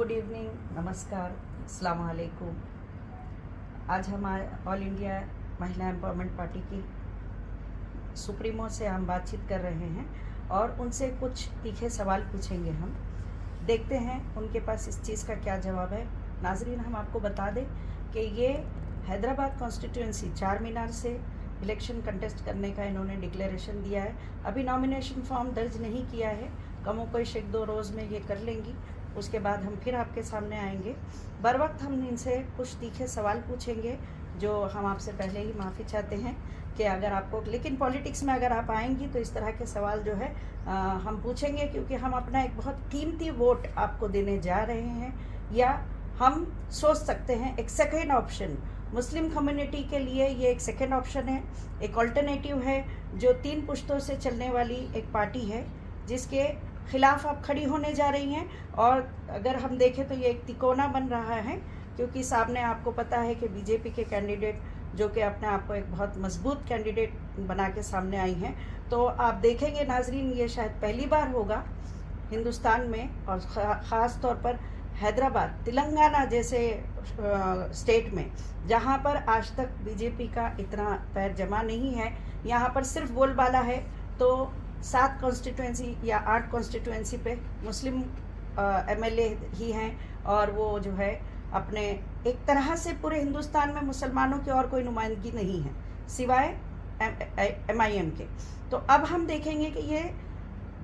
Good evening, नमस्कार, अस्सलाम वालेकुम। आज हम ऑल इंडिया महिला एम्पावरमेंट पार्टी की सुप्रीमो से हम बातचीत कर रहे हैं और उनसे कुछ तीखे सवाल पूछेंगे। हम देखते हैं उनके पास इस चीज़ का क्या जवाब है। नाजरीन, हम आपको बता दें कि ये हैदराबाद कॉन्स्टिट्यूंसी चार मीनार से इलेक्शन कंटेस्ट करने का इन्होंने डिक्लेरेशन दिया है। अभी नॉमिनेशन फॉर्म दर्ज नहीं किया है, कमों कोई एक दो रोज़ में ये कर लेंगी। उसके बाद हम फिर आपके सामने आएंगे। बर वक्त हम इनसे कुछ तीखे सवाल पूछेंगे जो हम आपसे पहले ही माफ़ी चाहते हैं कि अगर आपको, लेकिन पॉलिटिक्स में अगर आप आएंगी तो इस तरह के सवाल जो है हम पूछेंगे, क्योंकि हम अपना एक बहुत कीमती वोट आपको देने जा रहे हैं। या हम सोच सकते हैं एक सेकेंड ऑप्शन, मुस्लिम कम्युनिटी के लिए ये एक सेकेंड ऑप्शन है, एक अल्टरनेटिव है जो 3 पुश्तों से चलने वाली एक पार्टी है जिसके खिलाफ आप खड़ी होने जा रही हैं। और अगर हम देखें तो ये एक तिकोना बन रहा है, क्योंकि सामने आपको पता है कि बीजेपी के कैंडिडेट जो कि अपने आप को एक बहुत मजबूत कैंडिडेट बना के सामने आई हैं। तो आप देखेंगे नाजरीन, ये शायद पहली बार होगा हिंदुस्तान में और ख़ास तौर पर हैदराबाद, तेलंगाना जैसे स्टेट में, जहाँ पर आज तक बीजेपी का इतना पैर जमा नहीं है। यहाँ पर सिर्फ बोलबाला है तो 7 कॉन्स्टिट्यूंसी या 8 कॉन्स्टिट्यूंसी पे मुस्लिम एमएलए ही हैं और वो जो है अपने एक तरह से पूरे हिंदुस्तान में मुसलमानों की और कोई नुमाइंदगी नहीं है सिवाय MIM के। तो अब हम देखेंगे कि ये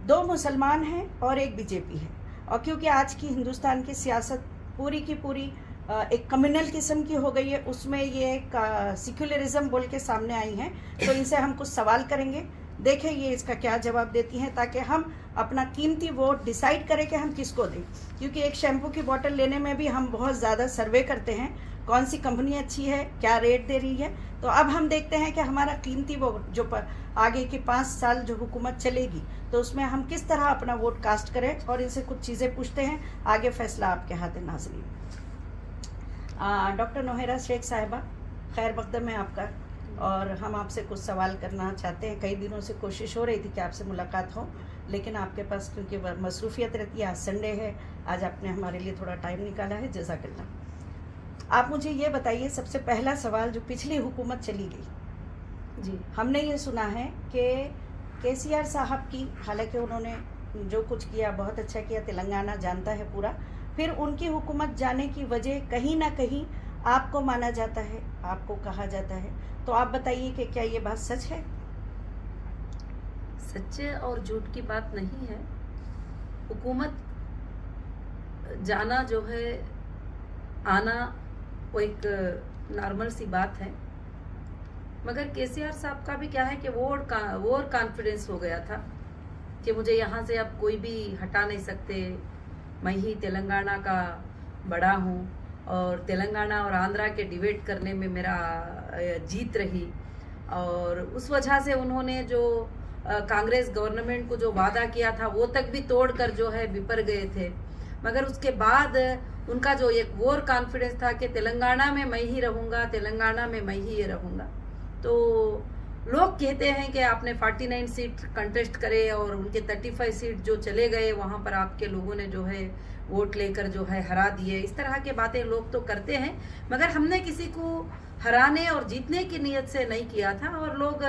2 मुसलमान हैं और एक बीजेपी है। और क्योंकि आज की हिंदुस्तान की सियासत पूरी की पूरी एक कम्युनल किस्म की हो गई है, उसमें ये एक सेक्युलरिज्म बोल के सामने आई हैं। तो इनसे हम कुछ सवाल करेंगे, देखें ये इसका क्या जवाब देती हैं, ताकि हम अपना कीमती वोट डिसाइड करें कि हम किसको दें। क्योंकि एक शैम्पू की बोतल लेने में भी हम बहुत ज़्यादा सर्वे करते हैं, कौन सी कंपनी अच्छी है, क्या रेट दे रही है। तो अब हम देखते हैं कि हमारा कीमती वोट जो आगे की 5 साल जो हुकूमत चलेगी, तो उसमें हम किस तरह अपना वोट कास्ट करें। और इनसे कुछ चीज़ें पूछते हैं, आगे फैसला आपके हाथ है नाज़रीन। डॉक्टर नोहेरा शेख साहिबा, खैर मकदम है आपका, और हम आपसे कुछ सवाल करना चाहते हैं। कई दिनों से कोशिश हो रही थी कि आपसे मुलाकात हो, लेकिन आपके पास क्योंकि मसरूफियत रहती है, आज संडे है, आज आपने हमारे लिए थोड़ा टाइम निकाला है, जज़ाकल्लाह। आप मुझे ये बताइए, सबसे पहला सवाल, जो पिछली हुकूमत चली गई जी, हमने ये सुना है कि KCR साहब की, हालांकि उन्होंने जो कुछ किया बहुत अच्छा किया, तेलंगाना जानता है पूरा, फिर उनकी हुकूमत जाने की वजह कहीं ना कहीं आपको माना जाता है, आपको कहा जाता है। तो आप बताइए कि क्या ये बात सच है? सच और झूठ की बात नहीं है। हुकूमत जाना जो है, आना वो एक नॉर्मल सी बात है। मगर KCR साहब का भी क्या है कि वो कॉन्फिडेंस हो गया था कि मुझे यहाँ से अब कोई भी हटा नहीं सकते, मैं ही तेलंगाना का बड़ा हूँ और तेलंगाना और आंध्रा के डिबेट करने में मेरा जीत रही। और उस वजह से उन्होंने जो कांग्रेस गवर्नमेंट को जो वादा किया था वो तक भी तोड़कर जो है बिपर गए थे। मगर उसके बाद उनका जो एक वोर कॉन्फिडेंस था कि तेलंगाना में मैं ही रहूँगा, तेलंगाना में मैं ही रहूँगा। तो लोग कहते हैं कि आपने 49 सीट कंटेस्ट करे और उनके 35 सीट जो चले गए, वहाँ पर आपके लोगों ने जो है वोट लेकर जो है हरा दिए। इस तरह के बातें लोग तो करते हैं, मगर हमने किसी को हराने और जीतने की नीयत से नहीं किया था। और लोग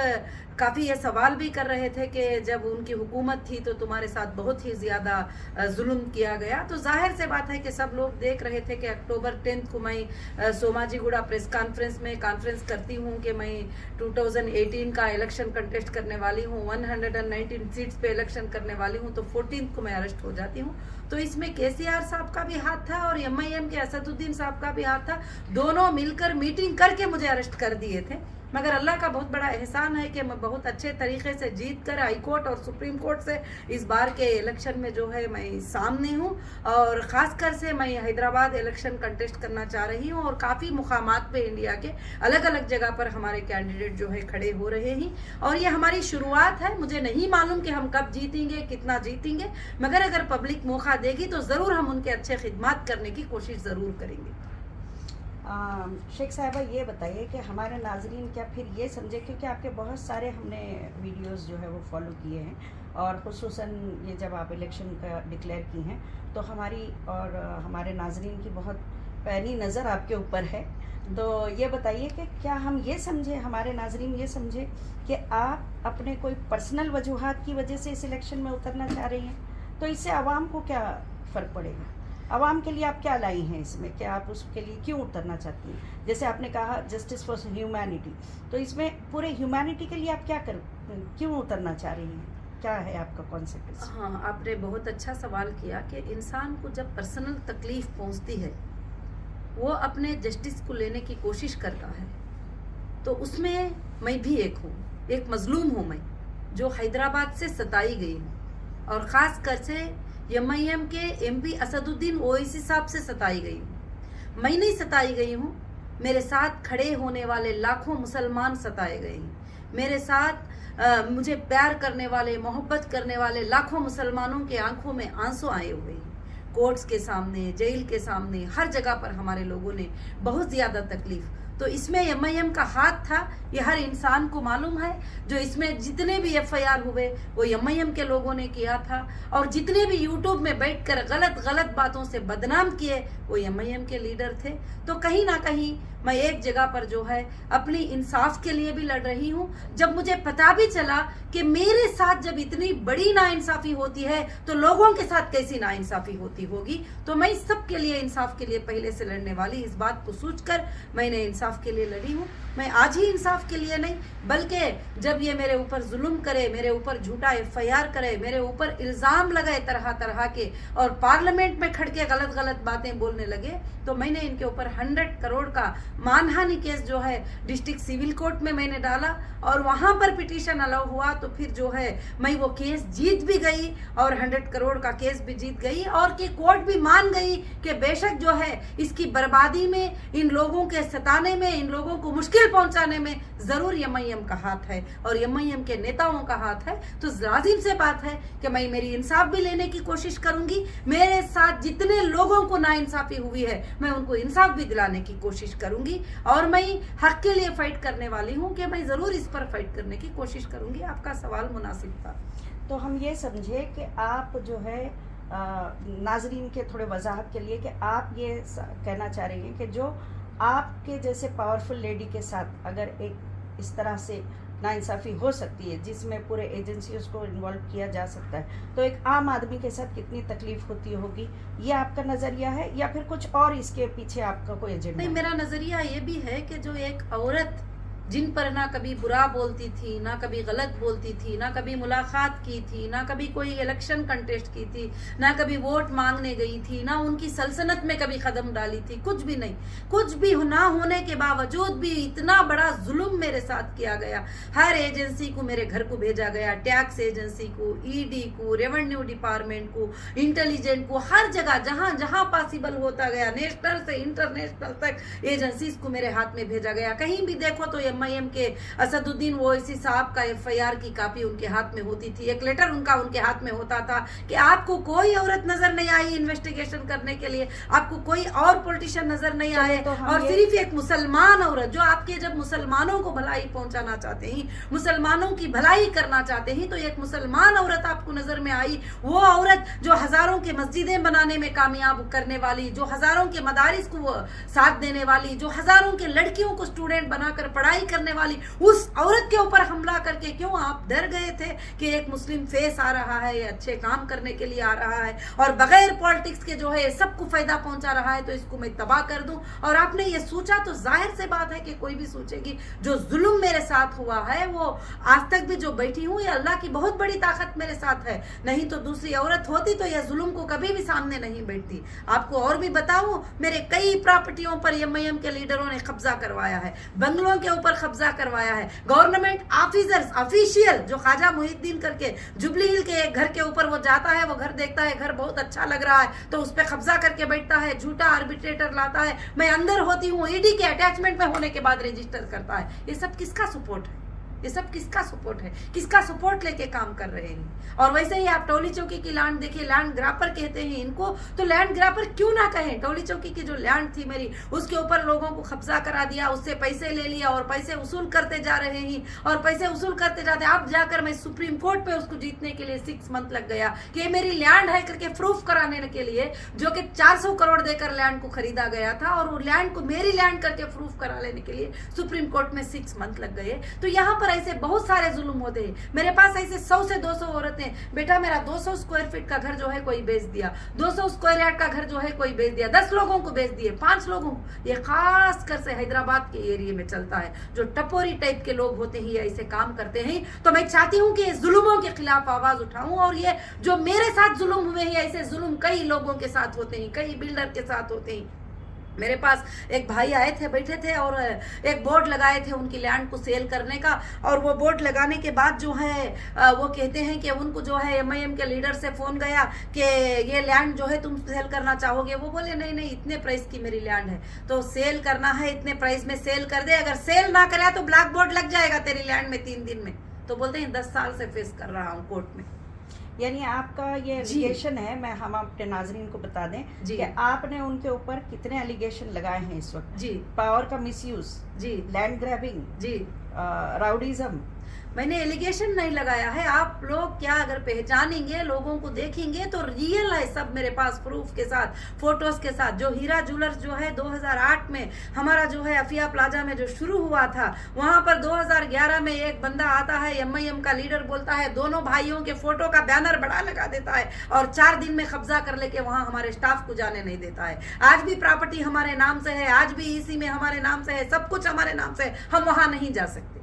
काफ़ी ये सवाल भी कर रहे थे कि जब उनकी हुकूमत थी तो तुम्हारे साथ बहुत ही ज़्यादा जुल्म किया गया। तो जाहिर से बात है कि सब लोग देख रहे थे कि अक्टूबर 10 को मैं सोमाजीगुड़ा प्रेस कॉन्फ्रेंस में कॉन्फ्रेंस करती हूँ कि मैं 2018 का इलेक्शन कंटेस्ट करने वाली हूँ, 119 सीट्स पे इलेक्शन करने वाली हूँ, तो 14 को मैं अरेस्ट हो जाती हूँ। तो इसमें KCR साहब का भी हाथ था और MIM के असदुद्दीन साहब का भी हाथ था। दोनों मिलकर मीटिंग करके मुझे अरेस्ट कर दिए थे। मगर अल्लाह का बहुत बड़ा एहसान है कि मैं बहुत अच्छे तरीके से जीत कर हाई कोर्ट और सुप्रीम कोर्ट से इस बार के इलेक्शन में जो है मैं सामने हूँ। और ख़ासकर से मैं हैदराबाद इलेक्शन कंटेस्ट करना चाह रही हूँ और काफ़ी मुकामात पे इंडिया के अलग अलग जगह पर हमारे कैंडिडेट जो है खड़े हो रहे हैं। और ये हमारी शुरुआत है, मुझे नहीं मालूम कि हम कब जीतेंगे, कितना जीतेंगे, मगर अगर पब्लिक मौका देगी तो ज़रूर हम उनके अच्छे खिदमत करने की कोशिश ज़रूर करेंगे। शेख साहिबा ये बताइए कि हमारे नाजरीन क्या फिर ये समझे, क्योंकि आपके बहुत सारे हमने वीडियोस जो है वो फॉलो किए हैं और ख़ुसूसन ये जब आप इलेक्शन का डिक्लेयर की हैं तो हमारी और हमारे नाजरीन की बहुत पैनी नज़र आपके ऊपर है। तो ये बताइए कि क्या हम ये समझे, हमारे नाजरीन ये समझे कि आप अपने कोई पर्सनल वजूहात की वजह से इस इलेक्शन में उतरना चाह रही हैं, तो इससे आवाम को क्या फ़र्क पड़ेगा? आवाम के लिए आप क्या लाई हैं इसमें, क्या आप उसके लिए क्यों उतरना चाहती हैं? जैसे आपने कहा जस्टिस फॉर ह्यूमैनिटी, तो इसमें पूरे ह्यूमैनिटी के लिए आप क्यों उतरना चाह रही हैं? क्या है आपका कॉन्सेप्ट? हाँ, आपने बहुत अच्छा सवाल किया कि इंसान को जब पर्सनल तकलीफ पहुंचती है वो अपने जस्टिस को लेने की कोशिश करता है, तो उसमें मैं भी एक हूँ, एक मजलूम हूँ मैं, जो हैदराबाद से सताई गई हूँ और ख़ास कर से MIM के MP असदुद्दीन ओवैसी साहब से सताई गई हूँ। मैं नहीं सताई गई हूँ, मेरे साथ खड़े होने वाले लाखों मुसलमान सताए गए हैं। मेरे साथ मुझे प्यार करने वाले, मोहब्बत करने वाले लाखों मुसलमानों के आंखों में आंसू आए हुए हैं। कोर्ट्स के सामने, जेल के सामने, हर जगह पर हमारे लोगों ने बहुत ज़्यादा तकलीफ। तो इसमें MIM का हाथ था, ये हर इंसान को मालूम है। जो इसमें जितने भी FIR हुए वो MIM के लोगों ने किया था, और जितने भी YouTube में बैठकर गलत बातों से बदनाम किए वो MIM के लीडर थे। तो कहीं ना कहीं मैं एक जगह पर जो है अपनी इंसाफ के लिए भी लड़ रही हूँ। जब मुझे पता भी चला कि मेरे साथ जब इतनी बड़ी नाइंसाफी होती है तो लोगों के साथ कैसी नाइंसाफी होती होगी, तो मैं सबके लिए इंसाफ के लिए पहले से लड़ने वाली। इस बात को सोचकर मैंने इंसाफ के लिए लड़ी हूँ। मैं आज ही इंसाफ के लिए नहीं, बल्कि जब ये मेरे ऊपर जुल्म करे, मेरे ऊपर झूठा FIR करे, मेरे ऊपर इल्ज़ाम लगाए तरह तरह के, और पार्लियामेंट में खड़ के गलत बातें बोलने लगे, तो मैंने इनके ऊपर 100 करोड़ का मानहानि केस जो है डिस्ट्रिक्ट सिविल कोर्ट में मैंने डाला, और वहां पर पिटीशन अलाउ हुआ। तो फिर जो है मैं वो केस जीत भी गई और 100 करोड़ का केस भी जीत गई, और कि कोर्ट भी मान गई कि बेशक जो है इसकी बर्बादी में, इन लोगों के सताने में, इन लोगों को मुश्किल पहुंचाने में जरूर MIM का हाथ है और MIM के नेताओं का हाथ है। तो लाजिम से बात है कि मैं मेरी इंसाफ भी लेने की कोशिश करूंगी। मेरे साथ जितने लोगों को नाइंसाफी हुई है मैं उनको इंसाफ भी दिलाने की कोशिश करूंगी, और मैं हक के लिए फाइट करने वाली हूं कि मैं जरूर इस पर फाइट करने की कोशिश करूंगी। आपका सवाल मुनासिब था। तो हम ये समझे कि आप जो है नाजरीन के थोड़े वजाहत के लिए कि आप ये कहना चाह रही हैं कि जो आपके जैसे पावरफुल लेडी के साथ अगर एक इस तरह से नाइंसाफ़ी हो सकती है जिसमें पूरे एजेंसीज को इन्वॉल्व किया जा सकता है, तो एक आम आदमी के साथ कितनी तकलीफ होती होगी, ये आपका नज़रिया है या फिर कुछ और इसके पीछे आपका कोई एजेंडा? नहीं, मेरा नज़रिया ये भी है कि जो एक औरत जिन पर ना कभी बुरा बोलती थी, ना कभी गलत बोलती थी, ना कभी मुलाकात की थी, ना कभी कोई इलेक्शन कंटेस्ट की थी, ना कभी वोट मांगने गई थी, ना उनकी सल्तनत में कभी कदम डाली थी, कुछ भी नहीं। कुछ भी ना होने के बावजूद भी इतना बड़ा जुल्म मेरे साथ किया गया। हर एजेंसी को मेरे घर को भेजा गया, टैक्स एजेंसी को, ED को, रेवेन्यू डिपार्टमेंट को, इंटेलिजेंट को, हर जगह जहां जहां पॉसिबल होता गया, नेशनल से इंटरनेशनल तक एजेंसीज को मेरे हाथ में भेजा गया। कहीं भी देखो तो MIM के असदुद्दीन ओवैसी साहब का FIR की कॉपी उनके हाथ में होती थी, एक लेटर उनके हाथ में होता था कि आपको कोई औरत नजर नहीं आई इन्वेस्टिगेशन करने के लिए, आपको कोई और पॉलिटिशियन नजर नहीं आए, तो और सिर्फ एक मुसलमान औरत जो आपके जब मुसलमानों को भलाई पहुंचाना चाहते हैं, मुसलमानों की भलाई करना चाहते हैं, तो एक मुसलमान औरत आपको नजर में आई। वो औरत जो हजारों के मस्जिदें बनाने में कामयाब करने वाली, जो हजारों के मदारिस को साथ देने वाली, जो हजारों के लड़कियों को स्टूडेंट बनाकर पढ़ाई करने वाली, उस औरत के ऊपर हमला करके क्यों आप डर गए थे कि एक मुस्लिम फेस आ रहा है, ये अच्छे काम करने के लिए आ रहा है और बगैर पॉलिटिक्स के जो है सबको फायदा पहुंचा रहा है, तो इसको मैं तबाह कर दूं। और आपने ये सोचा तो जाहिर से बात है कि कोई भी सोचेगी। जो जुल्म मेरे साथ हुआ है वो आज तक भी जो बैठी हूं, ये अल्लाह की बहुत बड़ी ताकत मेरे साथ है, नहीं तो दूसरी औरत होती तो यह जुल्म को कभी भी सामने नहीं बैठती। आपको और भी बताऊं, मेरे कई प्रॉपर्टियों पर MIM के लीडरों ने कब्जा करवाया है, बंगलों के ऊपर कब्जा करवाया है। गवर्नमेंट ऑफिसर्स ऑफिशियल जो ख्वाजा मुहिद्दीन करके जुबली हिल के एक घर के ऊपर वो जाता है, वो घर देखता है, घर बहुत अच्छा लग रहा है तो उस पर कब्जा करके बैठता है, झूठा आर्बिट्रेटर लाता है। मैं अंदर होती हूँ, ED के अटैचमेंट में होने के बाद रजिस्टर करता है। ये सब किसका सपोर्ट है? ये सब किसका सपोर्ट है, किसका सपोर्ट लेके काम कर रहे हैं। और वैसे ही आप टोली चौकी की लैंड देखिए, लैंड ग्रापर कहते हैं इनको, तो लैंड ग्रापर क्यों ना कहें। टोली चौकी की जो लैंड थी मेरी, उसके ऊपर लोगों को कब्जा करा दिया, उससे पैसे ले लिया और पैसे वसूल करते जा रहे हैं और पैसे वसूल करते जाते। अब जाकर मैं सुप्रीम कोर्ट पे उसको जीतने के लिए 6 मंथ लग गया कि ये मेरी लैंड है करके प्रूफ कराने के लिए, जो कि 400 करोड़ देकर लैंड को खरीदा गया था, और वो लैंड को मेरी लैंड करके प्रूफ करा लेने के लिए सुप्रीम कोर्ट में 6 मंथ लग गए। तो यहाँ पर ऐसे बहुत सारे जुल्म होते हैं। मेरे पास ऐसे 100 से 200 औरतें, बेटा मेरा 200 स्क्वायर फीट का घर जो है कोई बेच दिया, 200 स्क्वायर यार्ड का घर जो है कोई बेच दिया, 10 लोगों को बेच दिए, 5 लोगों को। ये खास कर से हैदराबाद के एरिया में चलता है। जो टपोरी टाइप के लोग होते हैं, ऐसे काम करते हैं। तो मैं चाहती हूँ कि जुल्मों के खिलाफ आवाज उठाऊं, और ये जो मेरे साथ जुल्म हुए हैं, ऐसे जुल्म कई लोगों के साथ होते हैं, कई बिल्डर के साथ होते हैं। मेरे पास एक भाई आए थे, बैठे थे और एक बोर्ड लगाए थे उनकी लैंड को सेल करने का। और वो बोर्ड लगाने के बाद जो है वो कहते हैं कि उनको जो है MIM के लीडर से फोन गया कि ये लैंड जो है तुम सेल करना चाहोगे। वो बोले नहीं नहीं, इतने प्राइस की मेरी लैंड है, तो सेल करना है, इतने प्राइस में सेल कर दे, अगर सेल ना करे तो ब्लैक बोर्ड लग जाएगा तेरी लैंड में 3 दिन में। तो बोलते हैं 10 साल से फेस कर रहा हूँ कोर्ट में। यानी आपका ये एलिगेशन है, मैं हम अपने नाजरीन को बता दें कि आपने उनके ऊपर कितने एलिगेशन लगाए हैं इस वक्त। जी, पावर का मिसयूज, जी, लैंड ग्रैबिंग, जी, राउडीज्म। मैंने एलिगेशन नहीं लगाया है। आप लोग क्या अगर पहचानेंगे, लोगों को देखेंगे तो रियल है सब मेरे पास प्रूफ के साथ, फोटोज के साथ। जो हीरा ज्वेलर्स जो है 2008 में हमारा जो है अफिया प्लाजा में जो शुरू हुआ था, वहां पर 2011 में एक बंदा आता है, MIM का लीडर, बोलता है दोनों भाइयों के फोटो का बैनर बड़ा लगा देता है और 4 दिन में कब्जा कर लेके वहां हमारे स्टाफ को जाने नहीं देता है। आज भी प्रॉपर्टी हमारे नाम से है, आज भी EC में हमारे नाम से है, सब कुछ हमारे नाम से है, हम वहां नहीं जा सकते।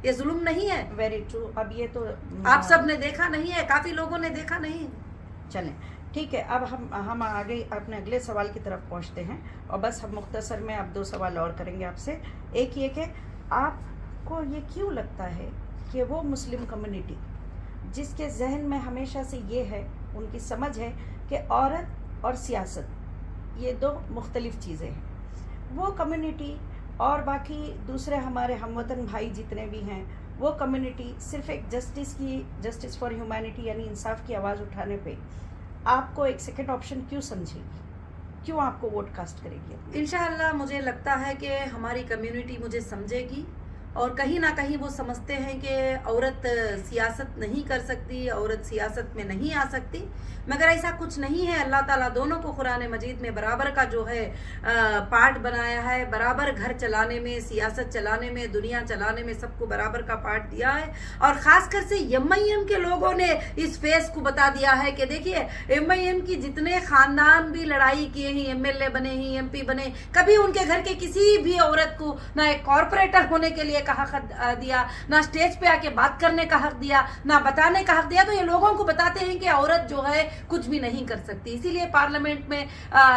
ये जुल्म नहीं है? Very true. अब ये तो आप सब ने देखा नहीं है, काफी लोगों ने देखा नहीं है। चलें, ठीक है। अब हम आगे अपने अगले सवाल की तरफ पहुंचते हैं, और बस हम मुख्तसर में अब 2 सवाल और करेंगे आपसे। एक ये कि आपको ये क्यों लगता है कि वो मुस्लिम कम्युनिटी जिसके जहन में हमेशा से ये है, उनकी समझ है कि औरत और सियासत ये 2 मुख्तलिफ चीज़ें हैं, वो कम्युनिटी और बाकी दूसरे हमारे हमवतन भाई जितने भी हैं, वो कम्युनिटी सिर्फ एक जस्टिस फॉर ह्यूमैनिटी यानी इंसाफ की आवाज़ उठाने पे आपको एक सेकंड ऑप्शन क्यों समझेगी, क्यों आपको वोट कास्ट करेगी? इंशाअल्लाह मुझे लगता है कि हमारी कम्युनिटी मुझे समझेगी, और कहीं ना कहीं वो समझते हैं कि औरत सियासत नहीं कर सकती, औरत सियासत में नहीं आ सकती, मगर ऐसा कुछ नहीं है। अल्लाह ताला दोनों को कुरान मजीद में बराबर का जो है पार्ट बनाया है, बराबर घर चलाने में, सियासत चलाने में, दुनिया चलाने में, सबको बराबर का पार्ट दिया है। और खासकर से MIM के लोगों ने इस फेस को बता दिया है कि देखिए MIM की जितने खानदान भी लड़ाई किए हैं, MLA बने हैं, MP बने, कभी उनके घर के किसी भी औरत को ना एक कॉर्पोरेटर होने के लिए का हक दिया, ना स्टेज पे आके बात करने का हक दिया, ना बताने का हक दिया। तो ये लोगों को बताते हैं कि औरत जो है कुछ भी नहीं कर सकती। इसीलिए पार्लियामेंट में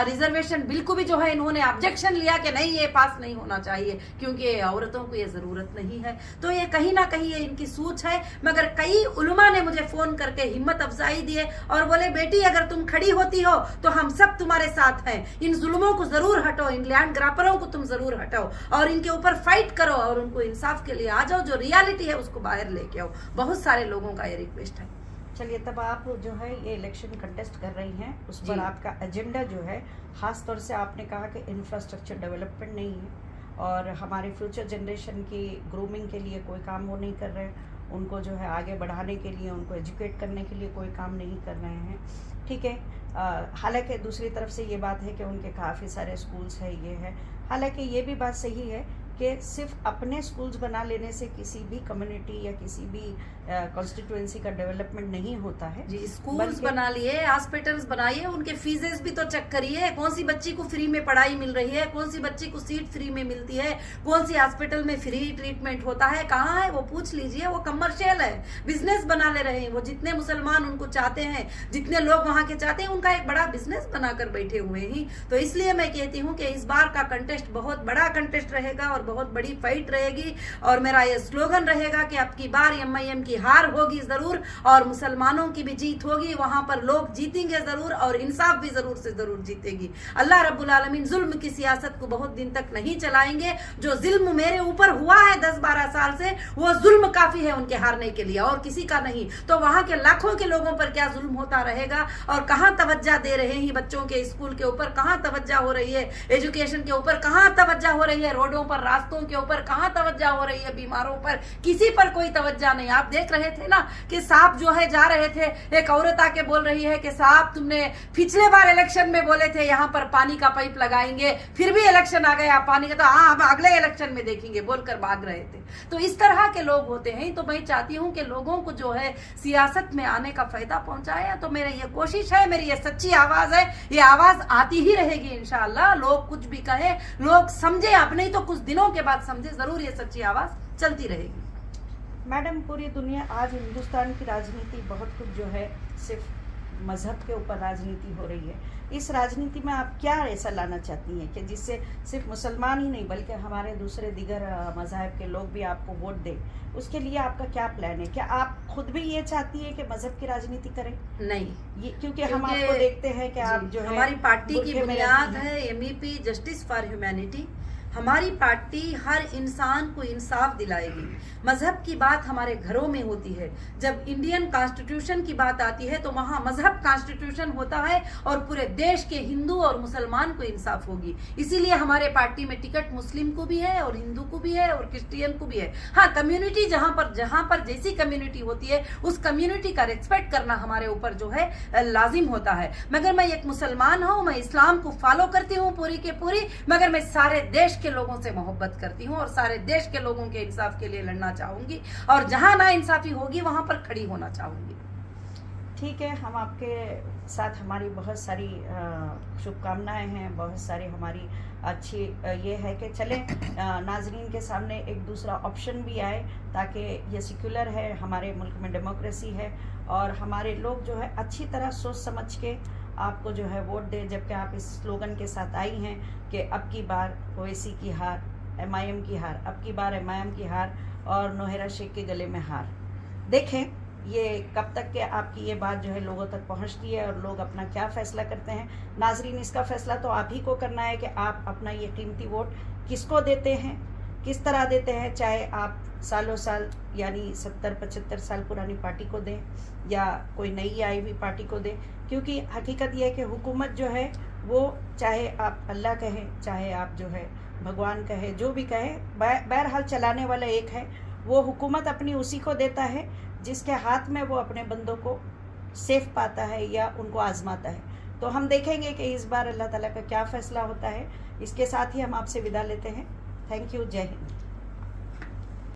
रिजर्वेशन बिल को भी जो है इन्होंने ऑब्जेक्शन लिया कि नहीं, ये पास नहीं होना चाहिए, क्योंकि औरतों को ये जरूरत नहीं है। तो ये कहीं ना कहीं ये इनकी सोच है। मगर कई उलमा ने मुझे फोन करके हिम्मत अफजाई दिए और बोले बेटी अगर तुम खड़ी होती हो तो हम सब तुम्हारे साथ हैं, इन जुल्मों को जरूर हटाओ, इन लैंड ग्रापरों को तुम जरूर हटाओ और इनके ऊपर फाइट करो और उनको इंसाफ के लिए आ जाओ, जो रियलिटी है उसको बाहर लेके आओ। बहुत सारे लोगों का ये रिक्वेस्ट है। चलिए, तब आप जो है ये इलेक्शन कंटेस्ट कर रही हैं, उस पर आपका एजेंडा जो है, खास तौर से आपने कहा कि इंफ्रास्ट्रक्चर डेवलपमेंट नहीं है और हमारे फ्यूचर जनरेशन की ग्रूमिंग के लिए कोई काम वो नहीं कर रहे हैं, उनको जो है आगे बढ़ाने के लिए, उनको एजुकेट करने के लिए कोई काम नहीं कर रहे हैं। ठीक है, हालांकि दूसरी तरफ से ये बात है कि उनके काफ़ी सारे स्कूल्स है, ये है। हालांकि ये भी बात सही है कि सिर्फ अपने स्कूल्स बना लेने से किसी भी कम्युनिटी या किसी भी कॉन्स्टिट्यूएंसी का डेवलपमेंट नहीं होता है। जी, स्कूल्स बना लिए, हॉस्पिटल्स बनाइए, उनके फीसेस भी तो चेक करिए, कौन सी बच्ची को फ्री में पढ़ाई मिल रही है, कौन सी बच्ची को सीट फ्री में मिलती है, कौन सी हॉस्पिटल में फ्री ट्रीटमेंट होता है, कहाँ है वो पूछ लीजिए। वो कमर्शियल है, बिजनेस बना ले रहे हैं वो। जितने मुसलमान उनको चाहते हैं, जितने लोग वहाँ के चाहते हैं, उनका एक बड़ा बिजनेस बनाकर बैठे हुए हैं। तो इसलिए मैं कहती हूँ कि इस बार का कंटेस्ट बहुत बड़ा कंटेस्ट रहेगा और बहुत बड़ी फाइट रहेगी और मेरा ये स्लोगन रहेगा कि अब की बार MIM की हार होगी जरूर और मुसलमानों की भी जीत होगी। वहां पर लोग जीतेंगे जरूर और इंसाफ भी जरूर से जरूर जीतेगी। अल्लाह रब्बुल आलमीन जुल्म की सियासत को बहुत दिन तक नहीं चलाएंगे। जो जुल्म मेरे ऊपर हुआ है 10-12 साल से, वो जुल्म काफी है उनके हारने के लिए और किसी का नहीं। तो वहां के लाखों के लोगों पर क्या जुल्म होता रहेगा और कहां तवज्जो दे रहे हैं बच्चों के स्कूल के ऊपर, कहां तवज्जो हो रही है एजुकेशन के ऊपर, कहां तवज्जो हो रही है रोडों पर रास्तों के ऊपर, कहां तवज्जो हो रही है बीमारों पर, किसी पर कोई तवज्जो नहीं। आप देख रहे थे ना कि साहब जो है जा रहे थे, एक औरत आके बोल रही है कि साहब तुमने पिछले बार इलेक्शन में बोले थे यहाँ पर पानी का पाइप लगाएंगे, फिर भी इलेक्शन आ गया पानी का, तो हाँ हम अगले इलेक्शन में देखेंगे बोलकर भाग रहे थे। तो इस तरह के लोग होते हैं। तो मैं चाहती हूँ कि लोगों को जो है सियासत में आने का फायदा पहुंचाए। तो मेरी ये कोशिश है, मेरी ये सच्ची आवाज है, ये आवाज आती ही रहेगी इंशाअल्लाह। लोग कुछ भी कहे, लोग समझे, अब नहीं तो कुछ दिनों के बाद समझे, जरूर ये सच्ची आवाज चलती रहेगी। मैडम, पूरी दुनिया आज हिंदुस्तान की राजनीति बहुत कुछ जो है सिर्फ मजहब के ऊपर राजनीति हो रही है। इस राजनीति में आप क्या ऐसा लाना चाहती हैं कि जिससे सिर्फ मुसलमान ही नहीं बल्कि हमारे दूसरे दिगर मज़ाहब के लोग भी आपको वोट दें? उसके लिए आपका क्या प्लान है? क्या आप खुद भी ये चाहती है कि मजहब की राजनीति करें? नहीं, ये क्योंकि हम आपको देखते हैं कि आप जो है, हमारी पार्टी की बुनियाद है MEP जस्टिस फॉर ह्यूमैनिटी। हमारी पार्टी हर इंसान को इंसाफ दिलाएगी। मजहब की बात हमारे घरों में होती है। जब इंडियन कॉन्स्टिट्यूशन की बात आती है तो वहाँ मजहब कॉन्स्टिट्यूशन होता है और पूरे देश के हिंदू और मुसलमान को इंसाफ होगी। इसीलिए हमारे पार्टी में टिकट मुस्लिम को भी है और हिंदू को भी है और क्रिश्चियन को भी है। हाँ, कम्युनिटी जहाँ पर जैसी कम्युनिटी होती है उस कम्युनिटी का रिस्पेक्ट करना हमारे ऊपर जो है लाजिम होता है। मगर मैं एक मुसलमान हूँ, मैं इस्लाम को फॉलो करती हूँ पूरी के पूरी, मगर मैं सारे देश के लोगों से मोहब्बत करती हूँ और सारे देश के लोगों के इंसाफ के लिए लड़ना चाहूंगी और जहां ना इंसाफी होगी वहां पर खड़ी होना चाहूंगी। ठीक है, हम आपके साथ, हमारी बहुत सारी शुभकामनाएं हैं, बहुत सारी हमारी अच्छी ये है कि चले नाजरीन के सामने एक दूसरा ऑप्शन भी आए ताकि ये सेक्युलर है, हमारे मुल्क में डेमोक्रेसी है और हमारे लोग जो है अच्छी तरह सोच समझ के आपको जो है वोट दे। जबकि आप इस स्लोगन के साथ आई हैं कि अब की बार ओवैसी की हार, MIM की हार, अब की बार MIM की हार और नौहेरा शेख के गले में हार। देखें ये कब तक के आपकी ये बात जो है लोगों तक पहुंचती है और लोग अपना क्या फ़ैसला करते हैं। नाजरीन, इसका फ़ैसला तो आप ही को करना है कि आप अपना ये कीमती वोट किसको देते हैं, किस तरह देते हैं। चाहे आप सालों साल यानी 70-75 साल पुरानी पार्टी को दें या कोई नई आई हुई पार्टी को दें, क्योंकि हकीकत यह है कि हुकूमत जो है वो चाहे आप अल्लाह कहें, चाहे आप जो है भगवान कहे, जो भी कहे, बहरहाल चलाने वाला एक है। वो हुकूमत अपनी उसी को देता है जिसके हाथ में वो अपने बंदों को सेफ पाता है या उनको आजमाता है। तो हम देखेंगे कि इस बार अल्लाह ताला का क्या फ़ैसला होता है। इसके साथ ही हम आपसे विदा लेते हैं। Thank you. जय हिंद।